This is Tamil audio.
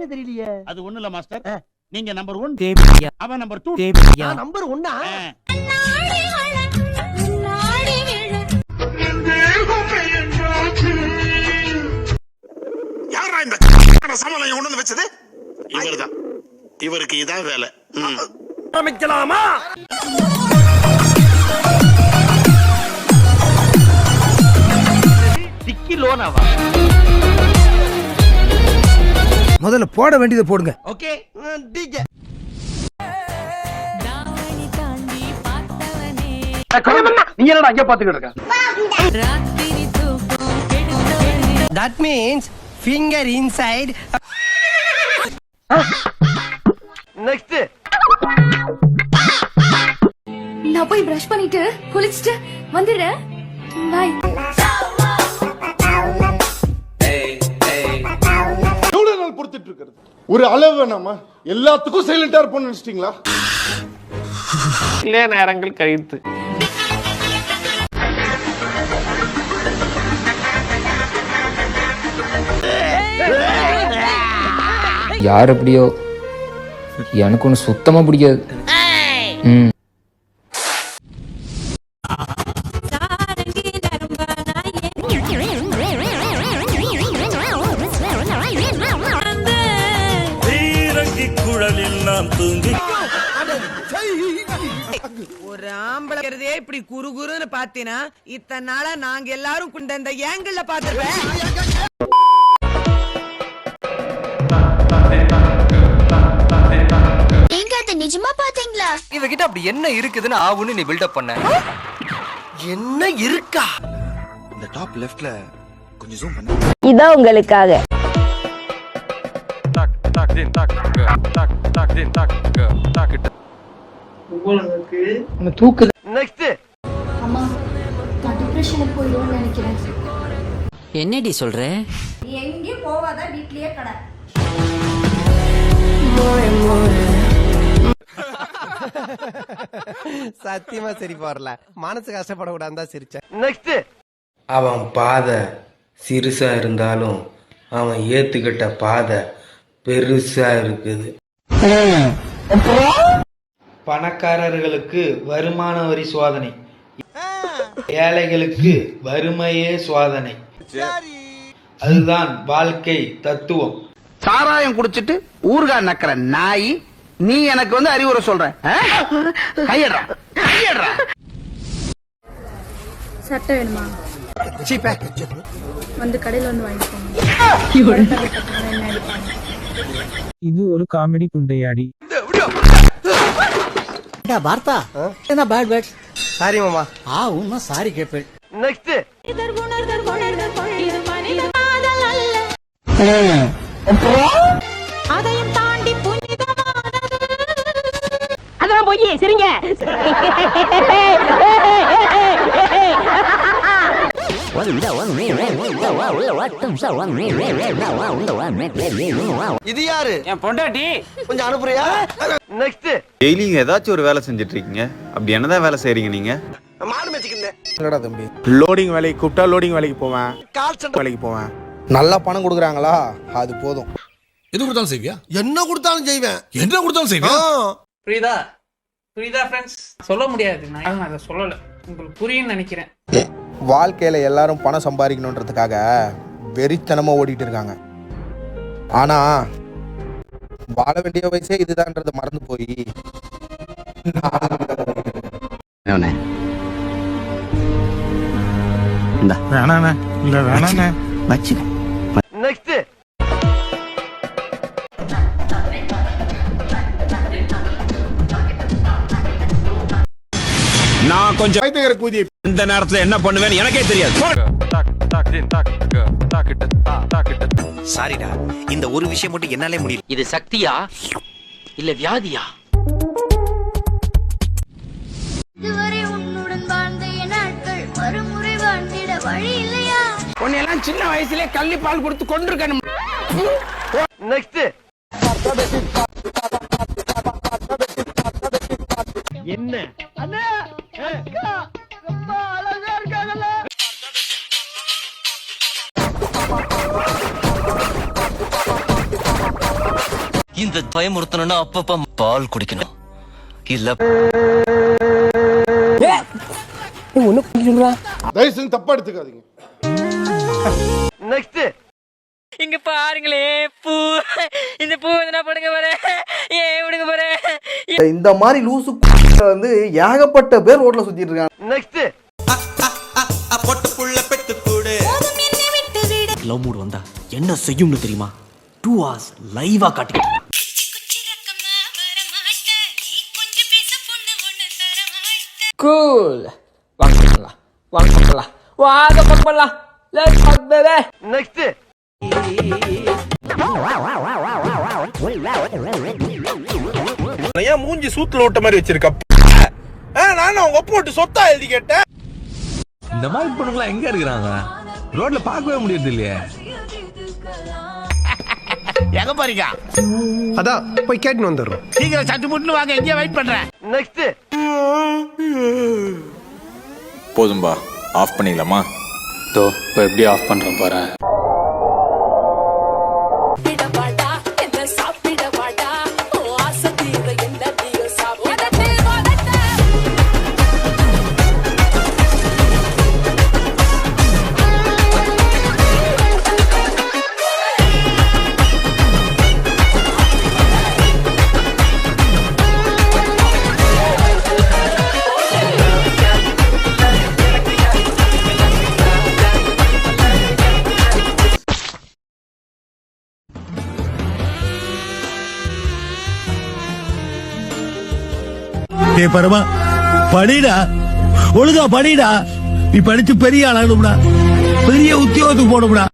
என்ன தெரியலையே. அது ஒண்ணு இல்ல மாஸ்டர், நீங்க நம்பர் 1, அவன் நம்பர் 2. நம்பர் 1. யாரா இந்த சமாளம் கொண்டு வந்து வச்சது? இவர்தான். இவருக்கு இதான் வேலை. ஆரம்பிக்கலாமா? லோனாவா? முதல்ல போட வேண்டியதை போடுங்க. Okay DJ. நீ என்னடா அங்க பாத்துக்கிட்டு இருக்க? That means finger inside. Next. நான் போய் பிரஷ் பண்ணிட்டு குளிச்சிட்டு வந்துடுறேன். பை. ஒரு அளவு வேணாமா? எல்லாத்துக்கும் சைலண்டா இருப்போம்னு நினைச்சிட்டீங்களா? சில நேரங்கள் கழித்து யார் எப்படியோ எனக்கு ஒன்று சுத்தமா பிடிக்காது. ஒரு ஆம்பளை இப்படி குறு குறுன்னு பாத்தீனா இத்தனை நாளா நாங்க எல்லாரும் கொண்ட இந்த ஏங்கிள் பாத்துருப்பேன். நீங்க அத நிஜமா பாத்தீங்களா? இவகிட்ட அப்படி என்ன இருக்குதுன்னு ஆவுன்னு நீ பில்டப் பண்ண. என்ன இருக்கா? இந்த டாப் லெஃப்ட்ல கொஞ்சம் ஜூம் பண்ணு. இதோ உங்களுக்காக. நெக்ஸ்ட். அம்மா நான் டிப்ரஷன்ல போயிடுவேன்னு நினைக்கிறேன். என்னடி சொல்ற? எங்கே போவாத, வீட்லயே கடை. சத்தியமா சரி போறல. மனசு கஷ்டப்படக்கூடாது தான் சிரிச்சேன். நெக்ஸ்ட். அவன் பாதை சிறுசா இருந்தாலும் அவன் ஏத்துக்கிட்ட பாதை பெருசா இருக்குது. பணக்காரர்களுக்கு வருமான வரி சோதனை, ஏழைகளுக்கு வறுமையே சோதனை. அதுதான் வாழ்க்கை தத்துவம். சாராயம் குடிச்சிட்டு ஊர்காய் நக்கற நாய் நீ எனக்கு வந்து அறிவுரை சொல்ற? கையடா கையடா. சட்டை வேணுமா? சீப்பே வந்து கடையில வந்து வாங்கிக்கோங்க. இது ஒரு காமெடி குண்டையாடி. வார்த்தா என்ன பேட் பேட். சாரி மாமா. உன்ன சாரி கேப்பேன். நெக்ஸ்ட். அதையும் தாண்டி புனிதமானது. அதான் போய் சரிங்க. இது யாரு? என் பொண்டாட்டி. கொஞ்சம் அனுப்புறியா? நெக்ஸ்ட். டெய்லி ஏதாச்சும் ஒரு வேலை செஞ்சுட்டு இருக்கீங்க. அப்படி என்னதான் வேலை செய்றீங்க நீங்க? மாடு மேய்ச்சிக்கிறேன். இல்லடா தம்பி. லோடிங் வேலைக்கு கூப்பிட்டா லோடிங் வேலைக்கு போவேன், கால் சென்டர் வேலைக்கு போவேன். நல்லா பணம் கொடுக்குறாங்களா? அது போதும். எது கொடுத்தாலும் செய்வியா? என்ன கொடுத்தாலும் செய்வேன். என்ன கொடுத்தாலும் செய்வியா? புரியுதா? புரியுதா ஃப்ரெண்ட்ஸ்? சொல்ல முடியாது, நான் அதை சொல்லல. உங்களுக்கு புரியும்னு நினைக்கிறேன். வாழ்க்கையில எல்லாரும் பணம் சம்பாதிக்கணுன்றதுக்காக வெறித்தனமா ஓடிட்டு இருக்காங்க. ஆனா வாழ வேண்டிய வயசே இதுதான்றது மறந்து போய் வேணாண்ணே, இல்ல வேணாண்ணே. நெக்ஸ்ட். நான் கொஞ்சம் இந்த நேரத்துல என்ன பண்ணுவேன்னு எனக்கே தெரியாது. சாரிடா, இந்த ஒரு விஷயம் மட்டும் என்னாலே முடியல. இது சக்தியா இல்ல வியாதியா? இதுவரை உன்னுடன் வாழ்ந்த என் நாட்கள் மறுமுறை வாழ்ந்திட வழி இல்லையா? உன்னையெல்லாம் சின்ன வயசுலயே கள்ளி பால் கொடுத்து கொண்டிருக்கணும். நெக்ஸ்ட். என்ன அண்ணா அக்கா ரொம்ப அழகா இருக்காங்கல்ல. இந்த பயமுறுத்தணும்னா அப்பப்ப பால் குடிக்கணும் இல்ல தயவு செஞ்சு தப்பா எடுத்துக்காதீங்க. நெக்ஸ்ட் இங்க பாருங்களே பூ, இந்த பூ நான் படுங்க போறேன், ஏன் விடுங்க போறேன். இந்த மாதிரி லூசு வந்து ஏகப்பட்ட பேர் ரோட்ல சுத்திட்டு இருக்காங்க. நெக்ஸ்ட் லவ் மூட் வந்தா என்ன செய்யும்னு தெரியுமா? 2 hours லைவா காட்டிக்கிட்டு கூல் வாங்க பண்ணலாம், வாங்க பண்ணலாம், வாங்க பண்ணலாம். Let's Haq baby. நெக்ஸ்ட் ஏன் மூஞ்சி சூத்துல விட்ட மாதிரி வச்சிருக்க? நானும் அவங்க ஒப்பு விட்டு சொத்தா எழுதி கேட்டேன். இந்த மாதிரி பொண்ணுங்களா எங்க இருக்கிறாங்க? ரோட்ல பார்க்கவே முடியறது இல்லையே. எங்க போறீங்க? அதான் போய் கேட்டு வந்துடுறோம். சீக்கிரம் சட்டு முட்டு வாங்க, எங்கேயே வெயிட் பண்றேன். நெக்ஸ்ட் போதும்பா, ஆஃப் பண்ணிடலாமா? தோ இப்போ எப்படி ஆஃப் பண்றேன் பாரு. பரமா படிடா, ஒழுங்கா படிடா. நீ படிச்சு பெரிய ஆளாகணும்டா, பெரிய உத்தியோகத்துக்கு போகணும்டா.